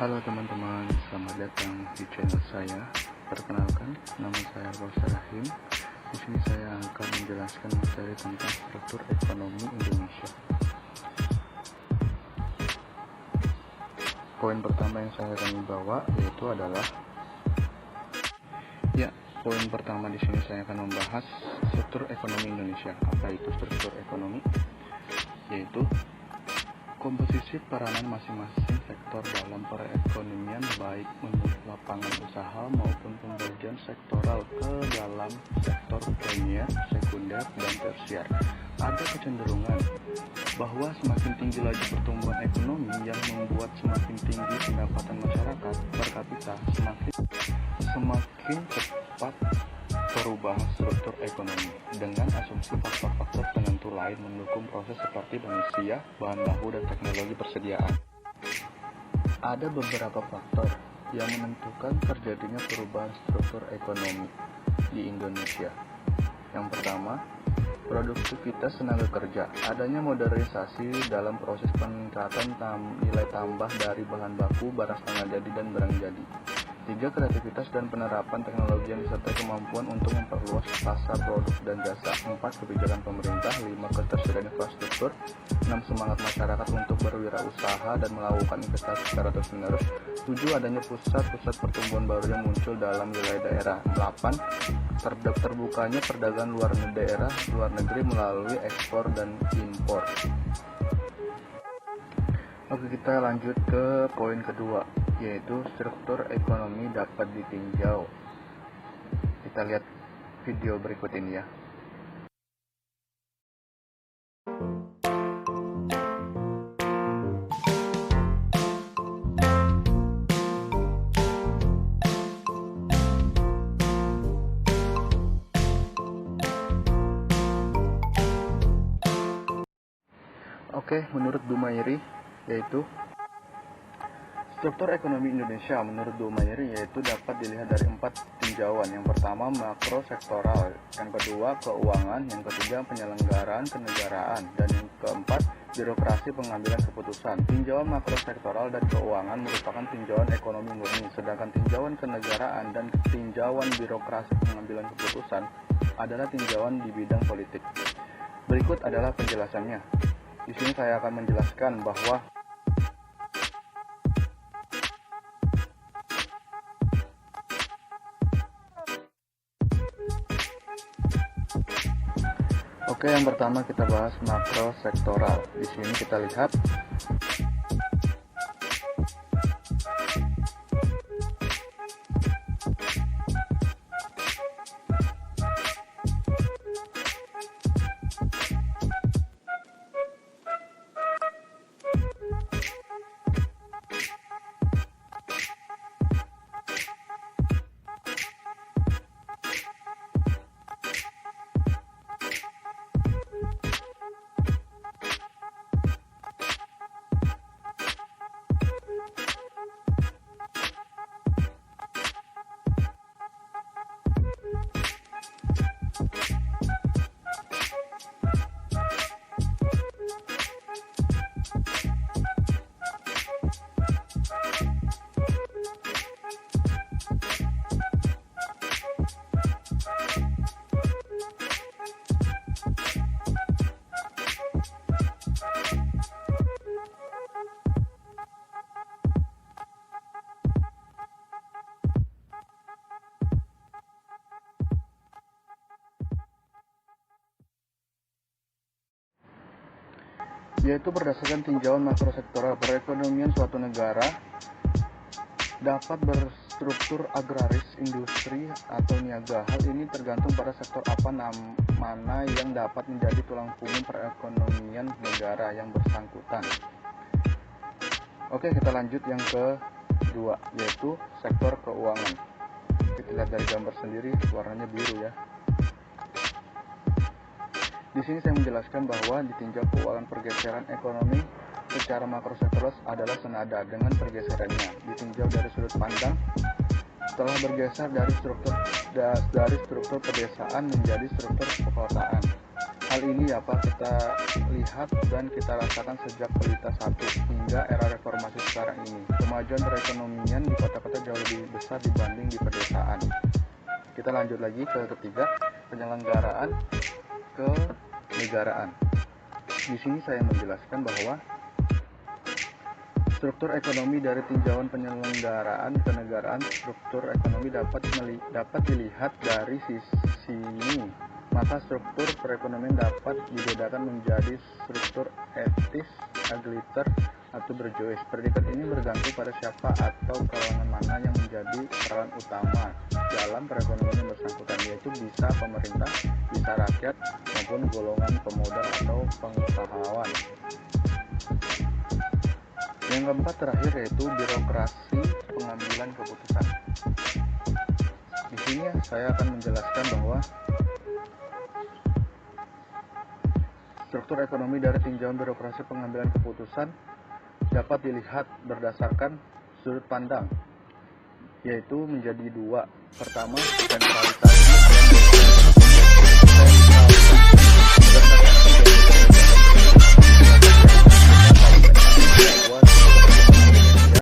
Halo teman-teman, selamat datang di channel saya. Perkenalkan, nama saya Rosa Rahim. Di sini saya akan menjelaskan materi tentang struktur ekonomi Indonesia. Poin pertama yang saya akan bawa yaitu adalah poin pertama di sini saya akan membahas struktur ekonomi Indonesia. Apa itu struktur ekonomi? Yaitu komposisi peranan masing-masing sektor dalam perekonomian, baik menurut lapangan usaha maupun pembagian sektoral ke dalam sektor primer, sekunder, dan tersier. Ada kecenderungan bahwa semakin tinggi laju pertumbuhan ekonomi yang membuat semakin tinggi pendapatan masyarakat per kapita, semakin cepat perubahan struktur ekonomi dengan asumsi faktor-faktor penentu lain mendukung proses seperti manusia, bahan baku, dan teknologi persediaan. Ada beberapa faktor yang menentukan terjadinya perubahan struktur ekonomi di Indonesia. Yang pertama, produktivitas tenaga kerja. Adanya modernisasi dalam proses peningkatan nilai tambah dari bahan baku, barang setengah jadi, dan barang jadi. 3. Kreativitas dan penerapan teknologi yang disertai kemampuan untuk memperluas pasar produk dan jasa. 4. Kebijakan pemerintah. 5. Ketersediaan infrastruktur. 6. Semangat masyarakat untuk berwirausaha dan melakukan investasi secara terus-menerus. 7. Adanya pusat-pusat pertumbuhan baru yang muncul dalam wilayah daerah. 8. Terbukanya perdagangan luar negeri melalui ekspor dan impor. Oke, kita lanjut ke poin kedua, yaitu struktur ekonomi dapat ditinjau. Kita lihat video berikut ini ya. Oke, menurut Dumairi, yaitu struktur ekonomi Indonesia menurut Dumairi yaitu dapat dilihat dari 4 tinjauan. Yang pertama, makro sektoral, yang kedua, keuangan, yang ketiga, penyelenggaraan kenegaraan, dan yang keempat, birokrasi pengambilan keputusan. Tinjauan makro sektoral dan keuangan merupakan tinjauan ekonomi murni, sedangkan tinjauan kenegaraan dan tinjauan birokrasi pengambilan keputusan adalah tinjauan di bidang politik. Berikut adalah penjelasannya. Di sini saya akan menjelaskan bahwa yang pertama kita bahas makro sektoral. Di sini kita lihat yaitu berdasarkan tinjauan makrosektoral, perekonomian suatu negara dapat berstruktur agraris, industri, atau niaga. Hal ini tergantung pada sektor mana yang dapat menjadi tulang punggung perekonomian negara yang bersangkutan. Oke, kita lanjut yang kedua, yaitu sektor keuangan. Kita lihat dari gambar sendiri, warnanya biru ya. Di sini saya menjelaskan bahwa ditinjau keuangan pergeseran ekonomi secara makrosektoral adalah senada dengan pergeserannya. Ditinjau dari sudut pandang setelah bergeser dari struktur pedesaan menjadi struktur perkotaan. Hal ini dapat kita lihat dan kita rasakan sejak Pelita 1 hingga era reformasi sekarang ini. Kemajuan perekonomian di kota-kota jauh lebih besar dibanding di pedesaan. Kita lanjut lagi ke ketiga, penyelenggaraan kenegaraan. Di sini saya menjelaskan bahwa struktur ekonomi dari tinjauan penyelenggaraan kenegaraan. Struktur ekonomi dapat dilihat dari sini. Maka struktur perekonomian dapat dibedakan menjadi struktur etis, egaliter, atau berjois. Predikat ini bergantung pada siapa atau kalangan mana yang menjadi peran utama dalam perekonomian yang bersangkutan, yaitu bisa pemerintah, bisa rakyat, maupun golongan pemodal atau pengusahawan. Yang keempat terakhir yaitu birokrasi pengambilan keputusan. Di sini saya akan menjelaskan bahwa struktur ekonomi dari tinjauan birokrasi pengambilan keputusan dapat dilihat berdasarkan sudut pandang, yaitu menjadi dua. Pertama, sentralisasi dan